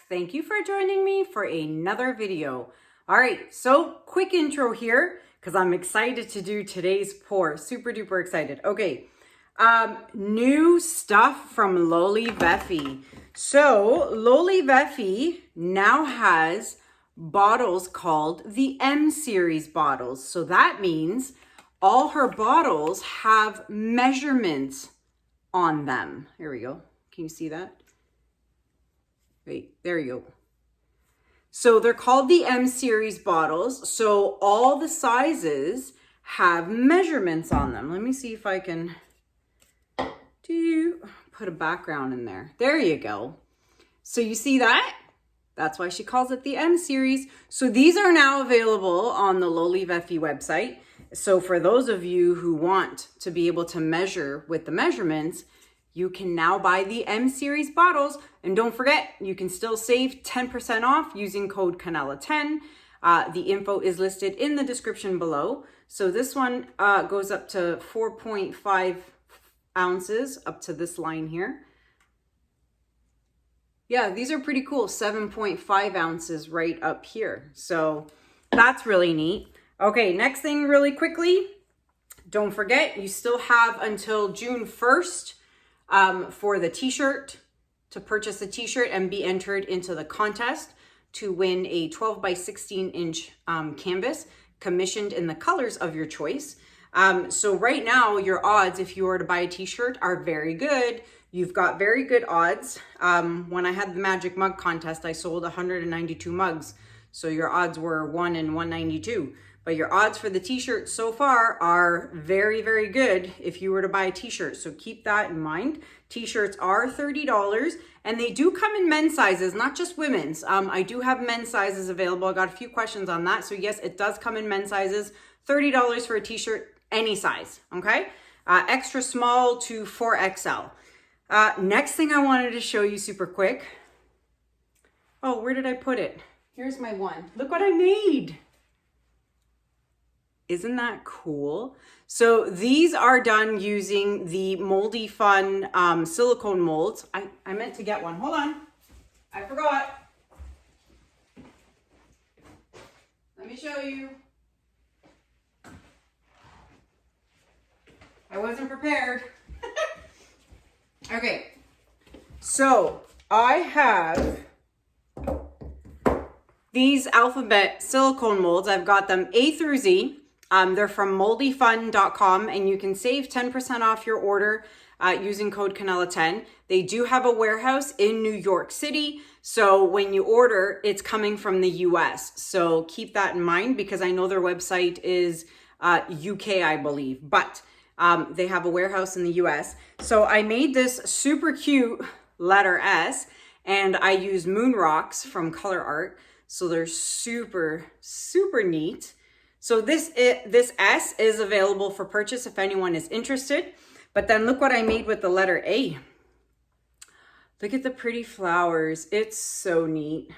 Thank you for joining me for another video. All right, so quick intro here because I'm excited to do today's pour. Super duper excited. Okay, new stuff from LoliVefe. So LoliVefe now has bottles called the M series bottles. So that means all her bottles have measurements on them. Here we go. Can you see that? Wait, there you go. So they're called the M series bottles. So all the sizes have measurements on them. Let me see if I can put a background in there. There you go. So you see that? That's why she calls it the M series. So these are now available on the LoliVefe website. So for those of you who want to be able to measure with the measurements, you can now buy the M series bottles. And don't forget, you can still save 10% off using code Kanella10. The info is listed in the description below. So this one goes up to 4.5 ounces up to this line here. Yeah, these are pretty cool. 7.5 ounces right up here. So that's really neat. Okay, next thing really quickly, don't forget, you still have until June 1st for the t-shirt, to purchase a t-shirt and be entered into the contest to win a 12 by 16 inch canvas commissioned in the colors of your choice. So right now your odds, if you were to buy a t-shirt, are very good. You've got very good odds. When I had the magic mug contest, I sold 192 mugs. So your odds were 1 in 192. But your odds for the t-shirt so far are very, very good if you were to buy a t-shirt. So keep that in mind. T-shirts are $30 and they do come in men's sizes, not just women's. I do have men's sizes available. I got a few questions on that. So yes, it does come in men's sizes. $30 for a t-shirt, any size, okay? Extra small to 4XL. Next thing I wanted to show you super quick. Oh, where did I put it? Here's my one. Look what I made. Isn't that cool? So these are done using the Moldy Fun silicone molds. I meant to get one. Hold on. I forgot. Let me show you. I wasn't prepared. Okay. So I have these alphabet silicone molds. I've got them A through Z. They're from moldyfun.com and you can save 10% off your order using code Kanella10. They do have a warehouse in New York City. So when you order, it's coming from the US. So keep that in mind because I know their website is UK, I believe, but they have a warehouse in the US. So I made this super cute letter S and I use moon rocks from ColorArt. So they're super, super neat. So this S is available for purchase if anyone is interested. But then look what I made with the letter A. Look at the pretty flowers. It's so neat.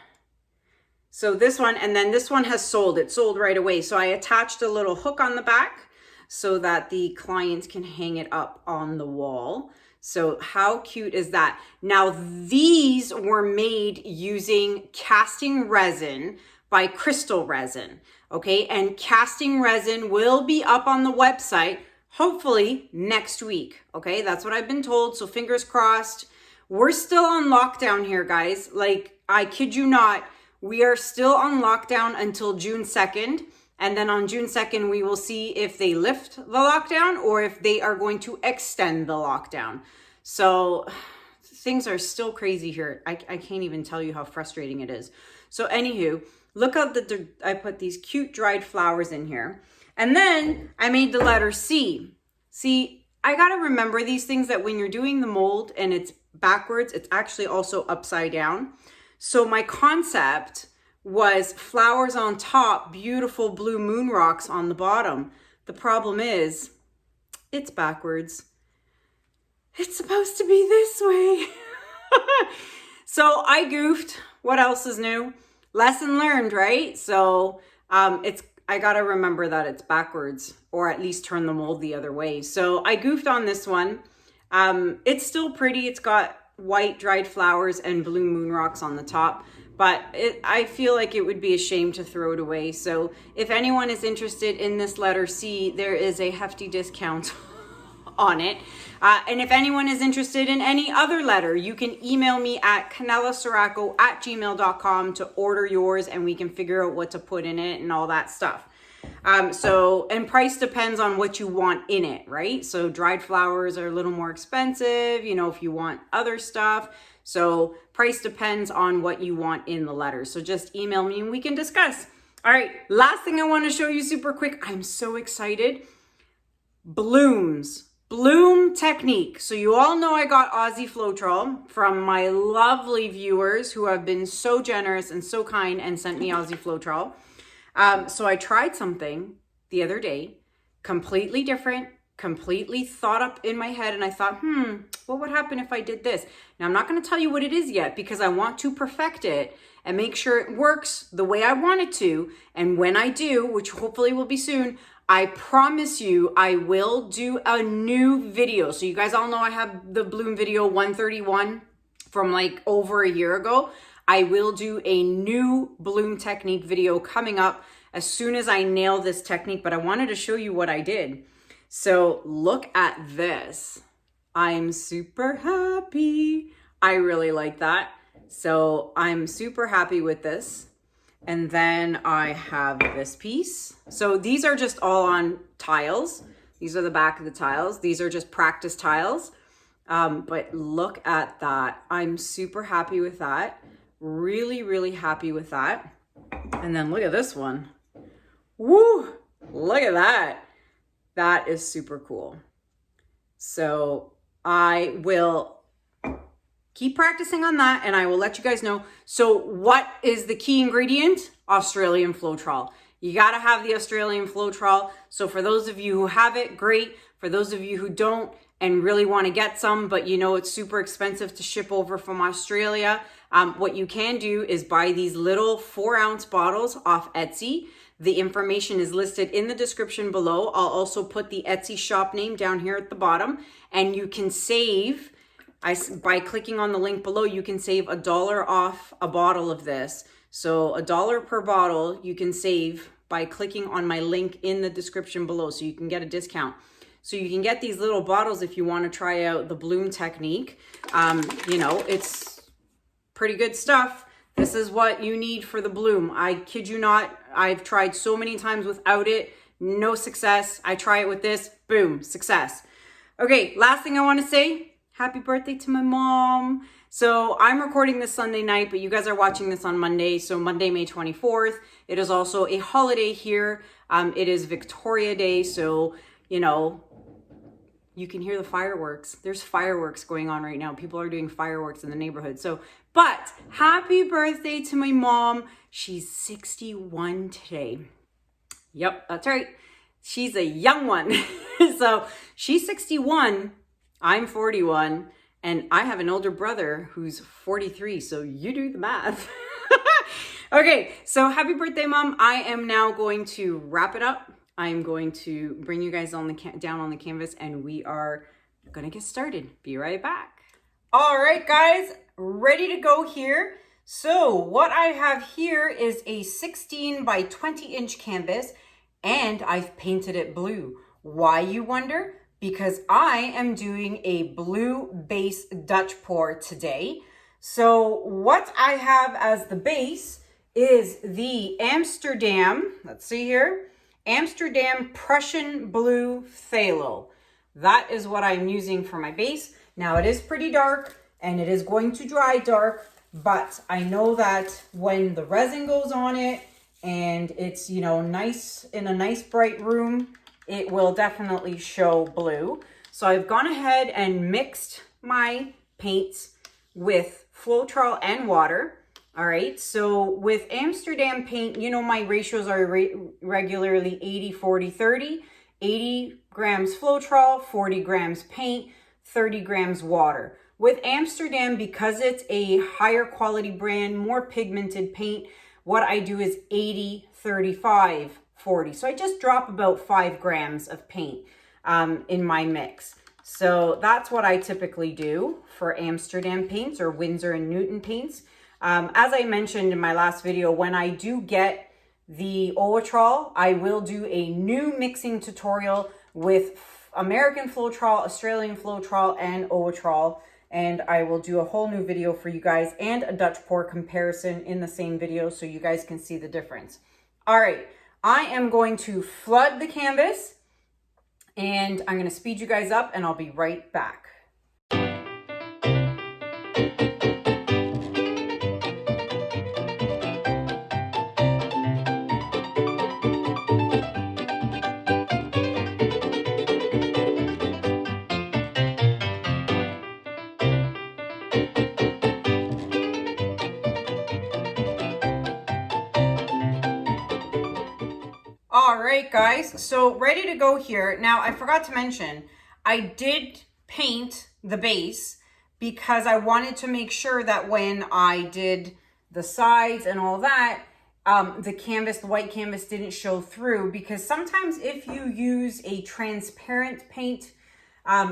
So this one, and then this one has sold. It sold right away. So I attached a little hook on the back so that the clients can hang it up on the wall. So how cute is that? Now these were made using casting resin by KRYSTAL resin. Okay, and casting resin will be up on the website, hopefully next week. Okay, that's what I've been told, so fingers crossed. We're still on lockdown here, guys. Like, I kid you not, we are still on lockdown until June 2nd. And then on June 2nd, we will see if they lift the lockdown or if they are going to extend the lockdown. So things are still crazy here. I can't even tell you how frustrating it is. So anywho, look how I put these cute dried flowers in here. And then I made the letter C. See, I got to remember these things that when you're doing the mold and it's backwards, it's actually also upside down. So my concept was flowers on top, beautiful blue moon rocks on the bottom. The problem is it's backwards. It's supposed to be this way. So I goofed. What else is new? Lesson learned, right? So I gotta remember that it's backwards, or at least turn the mold the other way. So I goofed on this one. It's still pretty. It's got white dried flowers and blue moon rocks on the top. But I feel like it would be a shame to throw it away. So if anyone is interested in this letter C, there is a hefty discount on it. And if anyone is interested in any other letter, you can email me at canellaciraco@gmail.com to order yours, and we can figure out what to put in it and all that stuff. And price depends on what you want in it, right? So dried flowers are a little more expensive, you know, if you want other stuff. So price depends on what you want in the letter. So just email me and we can discuss. All right, last thing I want to show you super quick. I'm so excited. Blooms. Bloom technique. So you all know I got Aussie Floetrol from my lovely viewers who have been so generous and so kind and sent me Aussie Floetrol. So I tried something the other day, completely different, completely thought up in my head, and I thought, what would happen if I did this? Now, I'm not going to tell you what it is yet because I want to perfect it and make sure it works the way I want it to. And when I do, which hopefully will be soon, I promise you I will do a new video. So you guys all know I have the Bloom video 131 from like over a year ago. I will do a new bloom technique video coming up as soon as I nail this technique, but I wanted to show you what I did. So look at this. I'm super happy. I really like that. So I'm super happy with this. And then I have this piece. So these are just all on tiles. These are the back of the tiles. These are just practice tiles. But look at that. I'm super happy with that. Really, really happy with that. And then look at this one. Woo! Look at that. That is super cool. So I will keep practicing on that and I will let you guys know. So what is the key ingredient? Australian Floetrol. You got to have the Australian Floetrol. So for those of you who have it, great. For those of you who don't and really want to get some, but you know it's super expensive to ship over from Australia, what you can do is buy these little 4-ounce bottles off Etsy. The information is listed in the description below. I'll also put the Etsy shop name down here at the bottom, and you can save, by clicking on the link below, you can save $1 off a bottle of this. So $1 per bottle you can save by clicking on my link in the description below, so you can get a discount. So you can get these little bottles if you want to try out the bloom technique. You know, it's pretty good stuff. This is what you need for the bloom. I kid you not. I've tried so many times without it. No success. I try it with this. Boom. Success. Okay. Last thing I want to say. Happy birthday to my mom. So I'm recording this Sunday night, but you guys are watching this on Monday. So Monday, May 24th. It is also a holiday here. It is Victoria Day. So, you know, you can hear the fireworks. There's fireworks going on right now. People are doing fireworks in the neighborhood. So, but happy birthday to my mom. She's 61 today. Yep, that's right. She's a young one. So she's 61. I'm 41. And I have an older brother who's 43. So you do the math. Okay, so happy birthday, Mom. I am now going to wrap it up. I'm going to bring you guys on the down on the canvas and we are going to get started. Be right back. All right, guys, ready to go here. So what I have here is a 16 by 20 inch canvas and I've painted it blue. Why, you wonder? Because I am doing a blue base Dutch pour today. So what I have as the base is the Amsterdam, let's see here, Amsterdam Prussian Blue Phthalo. That is what I'm using for my base. Now it is pretty dark and it is going to dry dark, but I know that when the resin goes on it and it's, you know, nice in a nice bright room, it will definitely show blue. So I've gone ahead and mixed my paints with Floetrol and water. All right, so with Amsterdam paint, you know, my ratios are regularly 80, 40, 30, 80 grams Floetrol, 40 grams paint, 30 grams water. With Amsterdam, because it's a higher quality brand, more pigmented paint, what I do is 80, 35, 40. So I just drop about 5 grams of paint in my mix. So that's what I typically do for Amsterdam paints or Winsor and Newton paints. As I mentioned in my last video, when I do get the Floetrol, I will do a new mixing tutorial with American Floetrol, Australian Floetrol, and Floetrol. And I will do a whole new video for you guys and a Dutch pour comparison in the same video so you guys can see the difference. All right, I am going to flood the canvas and I'm going to speed you guys up and I'll be right back. All right, guys, so ready to go here. Now, I forgot to mention, I did paint the base because I wanted to make sure that when I did the sides and all that, the canvas, the white canvas didn't show through, because sometimes if you use a transparent paint,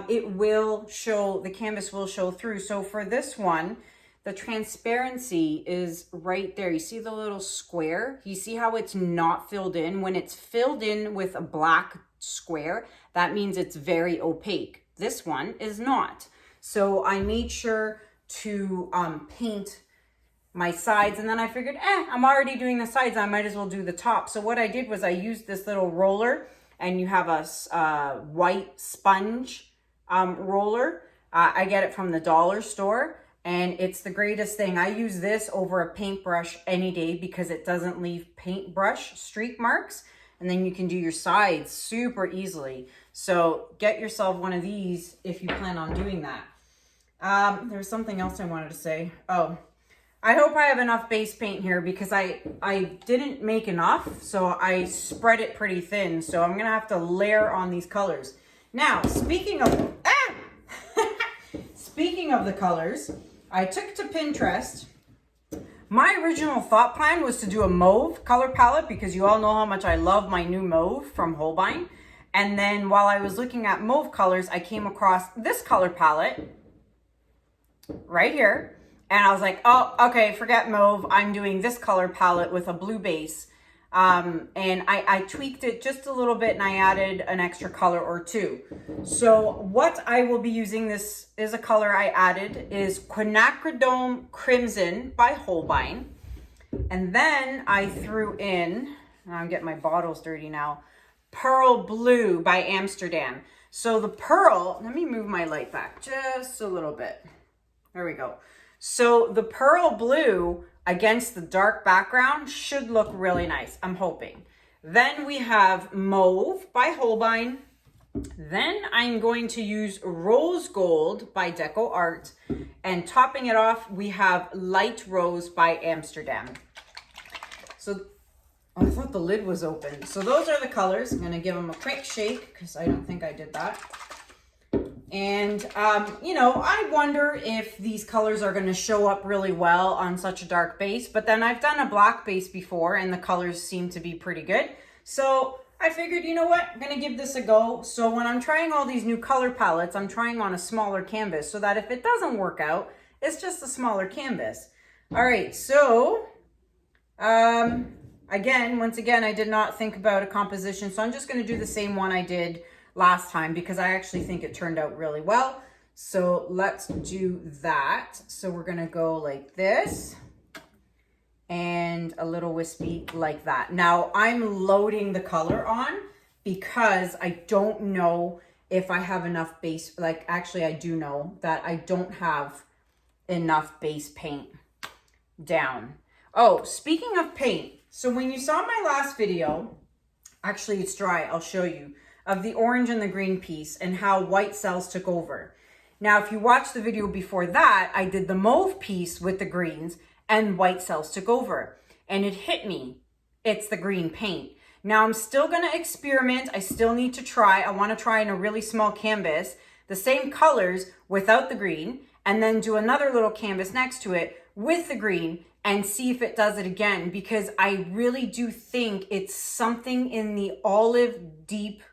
it will show, the canvas will show through. So for this one, the transparency is right there. You see the little square? You see how it's not filled in? When it's filled in with a black square, that means it's very opaque. This one is not. So I made sure to paint my sides, and then I figured, I'm already doing the sides, I might as well do the top. So what I did was I used this little roller, and you have a white sponge roller. I get it from the dollar store. And it's the greatest thing. I use this over a paintbrush any day because it doesn't leave paintbrush streak marks. And then you can do your sides super easily. So get yourself one of these if you plan on doing that. There's something else I wanted to say. Oh, I hope I have enough base paint here because I didn't make enough. So I spread it pretty thin. So I'm going to have to layer on these colors. Now, speaking of the colors, I took to Pinterest. My original thought plan was to do a mauve color palette because you all know how much I love my new mauve from Holbein. And then while I was looking at mauve colors, I came across this color palette right here. And I was like, oh, okay, forget mauve. I'm doing this color palette with a blue base. And I tweaked it just a little bit and I added an extra color or two. So what I will be using, this is a color I added, is Quinacridone Crimson by Holbein. And then I threw in, I'm getting my bottles dirty now, Pearl Blue by Amsterdam. So the pearl, let me move my light back just a little bit. There we go. So the Pearl Blue against the dark background should look really nice, I'm hoping. Then we have Mauve by Holbein. Then I'm going to use Rose Gold by DecoArt. And topping it off, we have Light Rose by Amsterdam. So, I thought the lid was open. So those are the colors. I'm gonna give them a quick shake because I don't think I did that. And, you know, I wonder if these colors are going to show up really well on such a dark base. But then I've done a black base before and the colors seem to be pretty good. So I figured, you know what, I'm going to give this a go. So when I'm trying all these new color palettes, I'm trying on a smaller canvas so that if it doesn't work out, it's just a smaller canvas. All right, so once again, I did not think about a composition. So I'm just going to do the same one I did last time because I actually think it turned out really well. So let's do that. So we're gonna go like this and a little wispy like that. Now I'm loading the color on because I don't know if I have enough base, like actually I do know that I don't have enough base paint down. Oh, speaking of paint, so when you saw my last video, actually it's dry, I'll show you, of the orange and the green piece and how white cells took over. Now, if you watch the video before that, I did the mauve piece with the greens and white cells took over. And it hit me, it's the green paint. Now I'm still gonna experiment, I still need to try. I wanna try in a really small canvas, the same colors without the green, and then do another little canvas next to it with the green and see if it does it again, because I really do think it's something in the olive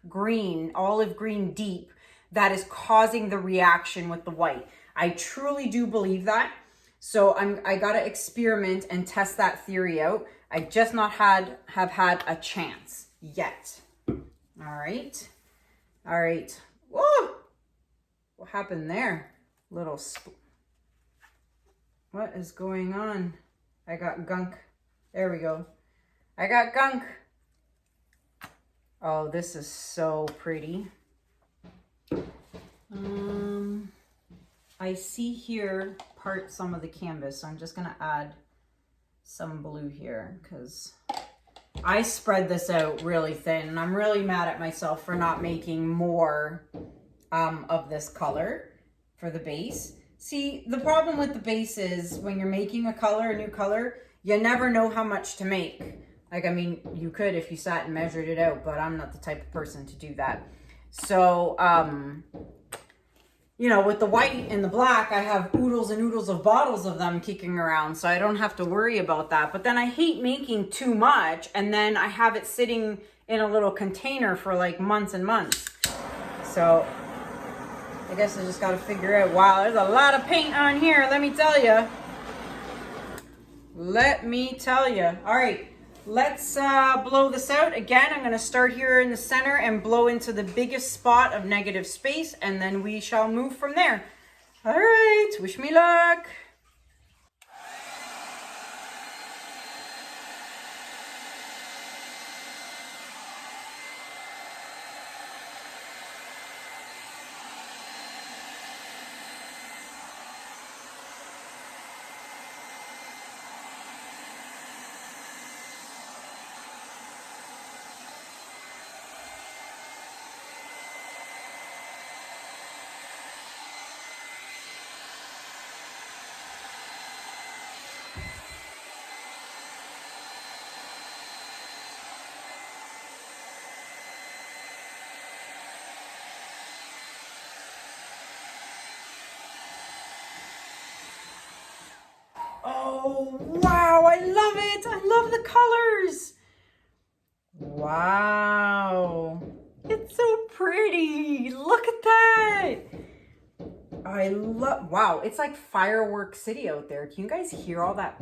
green deep that is causing the reaction with the white. I truly do believe that. So I gotta experiment and test that theory out. I just not have had a chance yet. All right. All right. Whoa! What happened there? What is going on? I got gunk. There we go. I got gunk. Oh, this is so pretty. I see here some of the canvas, so I'm just gonna add some blue here because I spread this out really thin, and I'm really mad at myself for not making more of this color for the base. See, the problem with the base is when you're making a new color, you never know how much to make. Like, I mean, you could if you sat and measured it out, but I'm not the type of person to do that. So, you know, with the white and the black, I have oodles and oodles of bottles of them kicking around, so I don't have to worry about that. But then I hate making too much, and then I have it sitting in a little container for like months and months. So I guess I just got to figure out, wow, there's a lot of paint on here, let me tell you. Let me tell you. All right. Let's blow this out. Again, I'm going to start here in the center and blow into the biggest spot of negative space, and then we shall move from there. All right, wish me luck. Oh, wow, I love it. I love the colors. Wow. It's so pretty. Look at that. Wow, it's like firework city out there. Can you guys hear all that?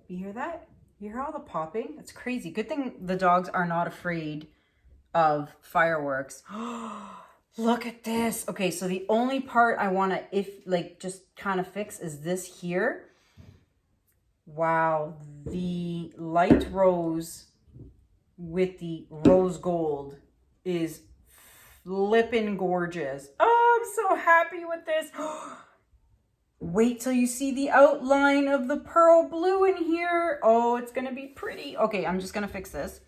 You hear that? You hear all the popping? It's crazy. Good thing the dogs are not afraid of fireworks. Look at this. Okay, so the only part I want to, just kind of fix is this here. Wow, the light rose with the rose gold is flippin' gorgeous. Oh, I'm so happy with this. Wait till you see the outline of the pearl blue in here. Oh, it's gonna be pretty. Okay, I'm just gonna fix this.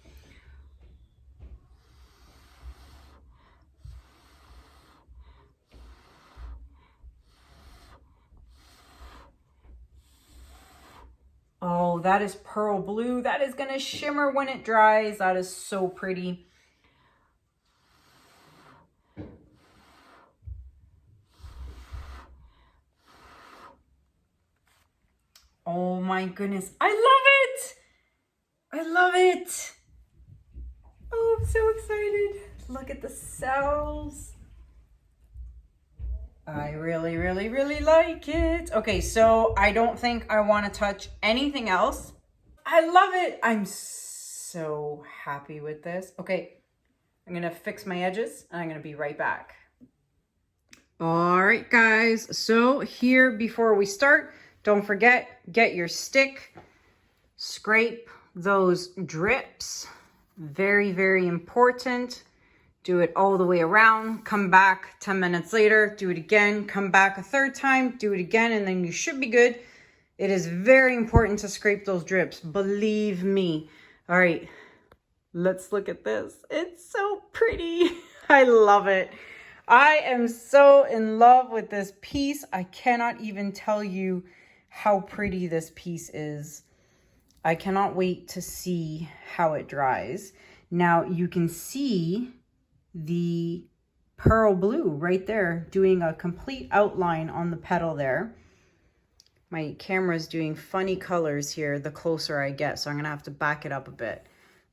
Oh, that is pearl blue. That is gonna shimmer when it dries. That is so pretty. Oh my goodness. I love it. I love it. Oh, I'm so excited. Look at the cells. I really, really, really like it. Okay, so I don't think I want to touch anything else. I love it. I'm so happy with this. Okay, I'm going to fix my edges and I'm going to be right back. All right, guys. So here, before we start, don't forget, get your stick, scrape those drips. Very, very important. Do it all the way around, come back 10 minutes later, do it again, come back a third time, do it again, and then you should be good. It is very important to scrape those drips, believe me. All right, let's look at this. It's so pretty. I love it. I am so in love with this piece. I cannot even tell you how pretty this piece is. I cannot wait to see how it dries. Now you can see the pearl blue right there doing a complete outline on the petal there. My camera is doing funny colors here the closer I get, so I'm gonna have to back it up a bit.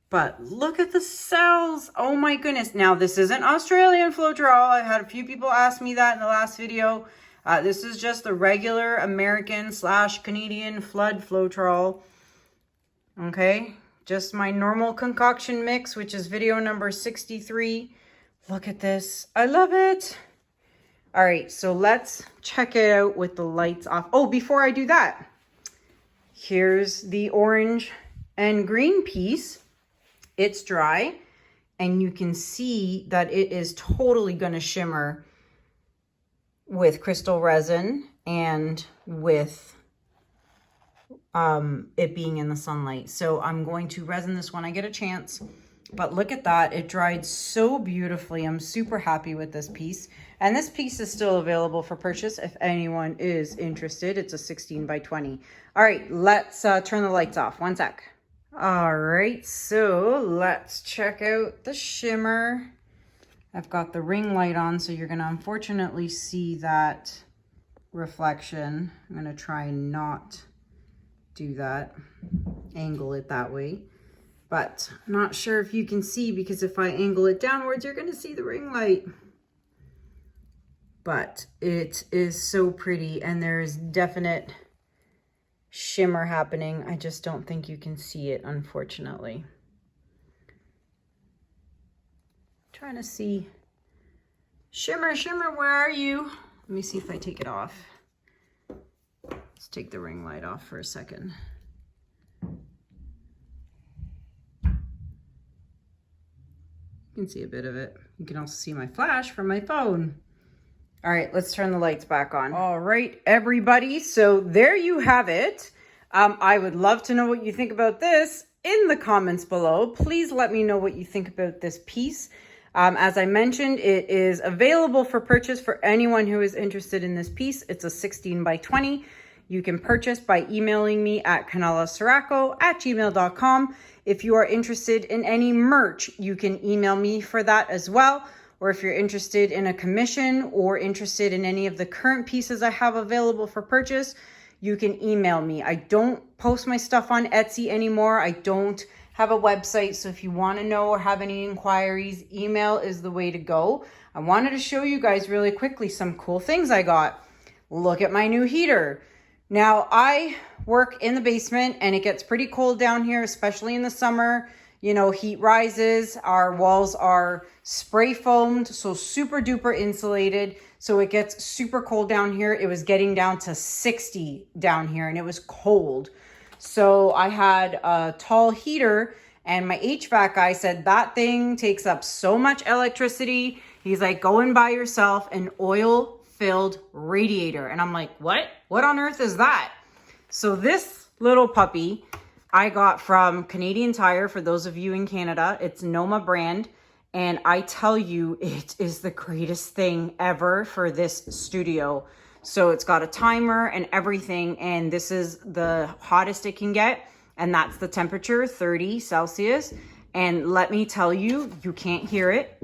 But look at the cells. Oh my goodness. Now, this isn't Australian Floetrol. I had a few people ask me that in the last video. This is just the regular American / Canadian flood Floetrol. Okay. Just my normal concoction mix, which is video number 63. Look at this. I love it. All right. So let's check it out with the lights off. Oh, before I do that, here's the orange and green piece. It's dry, and you can see that it is totally going to shimmer with crystal resin and with it being in the sunlight. So I'm going to resin this when I get a chance. But look at that. It dried so beautifully. I'm super happy with this piece. And this piece is still available for purchase if anyone is interested. It's a 16 by 20. All right, let's turn the lights off. One sec. All right, so let's check out the shimmer. I've got the ring light on, so you're gonna unfortunately see that reflection. I'm gonna try not do that, angle it that way. But I'm not sure if you can see, because if I angle it downwards, you're gonna see the ring light. But it is so pretty, and there's definite shimmer happening. I just don't think you can see it, unfortunately. Trying to see. Shimmer, shimmer, where are you? Let me see if I take it off. Let's take the ring light off for a second. You can see a bit of it. You can also see my flash from my phone. All right, let's turn the lights back on. All right, everybody. So there you have it. I would love to know what you think about this in the comments below. Please let me know what you think about this piece. As I mentioned, it is available for purchase for anyone who is interested in this piece. It's a 16 by 20. You can purchase by emailing me at kanellaciraco@gmail.com. If you are interested in any merch, you can email me for that as well. Or if you're interested in a commission or interested in any of the current pieces I have available for purchase, you can email me. I don't post my stuff on Etsy anymore. I don't have a website. So if you want to know or have any inquiries, email is the way to go. I wanted to show you guys really quickly some cool things I got. Look at my new heater. Now, I work in the basement and it gets pretty cold down here, especially in the summer. You know, heat rises, our walls are spray foamed, so super duper insulated. So it gets super cold down here. It was getting down to 60 down here and it was cold. So I had a tall heater and my HVAC guy said that thing takes up so much electricity. He's like, go and buy yourself an oil-filled radiator. And I'm like, what? What on earth is that? So this little puppy I got from Canadian Tire, for those of you in Canada. It's Noma brand. And I tell you, it is the greatest thing ever for this studio. So it's got a timer and everything. And this is the hottest it can get. And that's the temperature, 30 Celsius. And let me tell you, you can't hear it.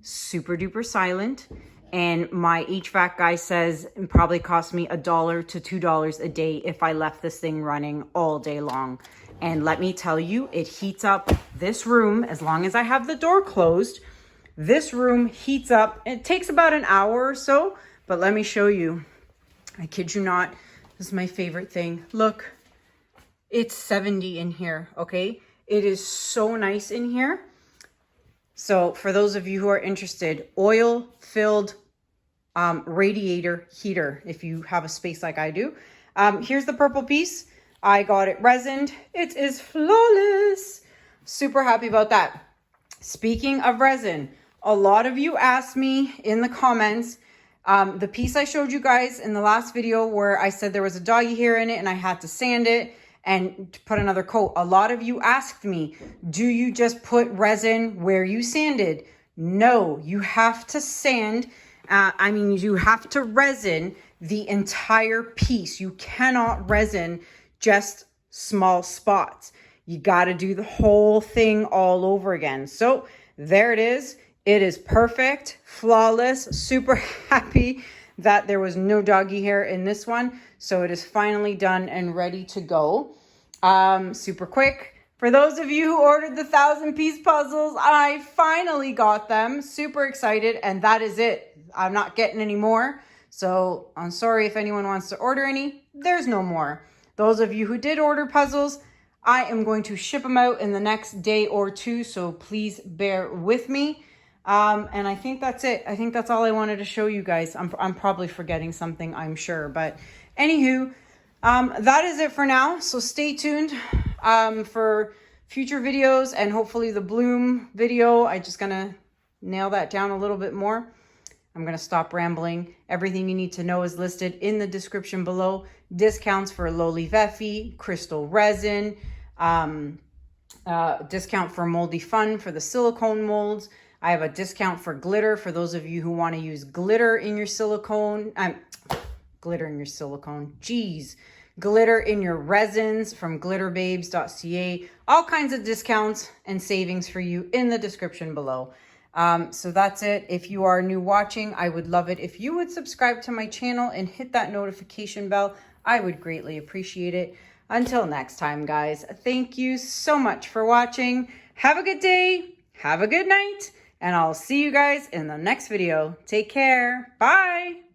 Super duper silent. And my HVAC guy says it probably cost me $1 to $2 a day if I left this thing running all day long. And let me tell you, it heats up this room as long as I have the door closed. This room heats up. It takes about an hour or so, but let me show you. I kid you not. This is my favorite thing. Look, it's 70 in here, okay? It is so nice in here. So for those of you who are interested, oil-filled radiator heater, if you have a space like I do. Here's the purple piece. I got it resined. It is flawless. Super happy about that. Speaking of resin, a lot of you asked me in the comments, the piece I showed you guys in the last video where I said there was a doggy hair in it and I had to sand it and put another coat. A lot of you asked me, do you just put resin where you sanded? No, you have to sand. You have to resin the entire piece. You cannot resin just small spots. You got to do the whole thing all over again. So there it is. It is perfect, flawless, super happy that there was no doggy hair in this one. So it is finally done and ready to go. Super quick. For those of you who ordered the 1,000-piece puzzles, I finally got them. Super excited, and that is it. I'm not getting any more. So I'm sorry if anyone wants to order any. There's no more. Those of you who did order puzzles, I am going to ship them out in the next day or two, so please bear with me. And I think that's it. I think that's all I wanted to show you guys. I'm probably forgetting something, I'm sure. But anywho, that is it for now. So stay tuned for future videos and hopefully the bloom video. I'm just going to nail that down a little bit more. I'm going to stop rambling. Everything you need to know is listed in the description below. Discounts for LoliVefe, crystal resin, discount for Moldy Fun for the silicone molds. I have a discount for glitter for those of you who want to use glitter in your silicone. Glitter in your silicone. Geez. Glitter in your resins from glitterbabes.ca. All kinds of discounts and savings for you in the description below. So that's it. If you are new watching, I would love it if you would subscribe to my channel and hit that notification bell. I would greatly appreciate it. Until next time, guys, thank you so much for watching. Have a good day. Have a good night. And I'll see you guys in the next video. Take care. Bye.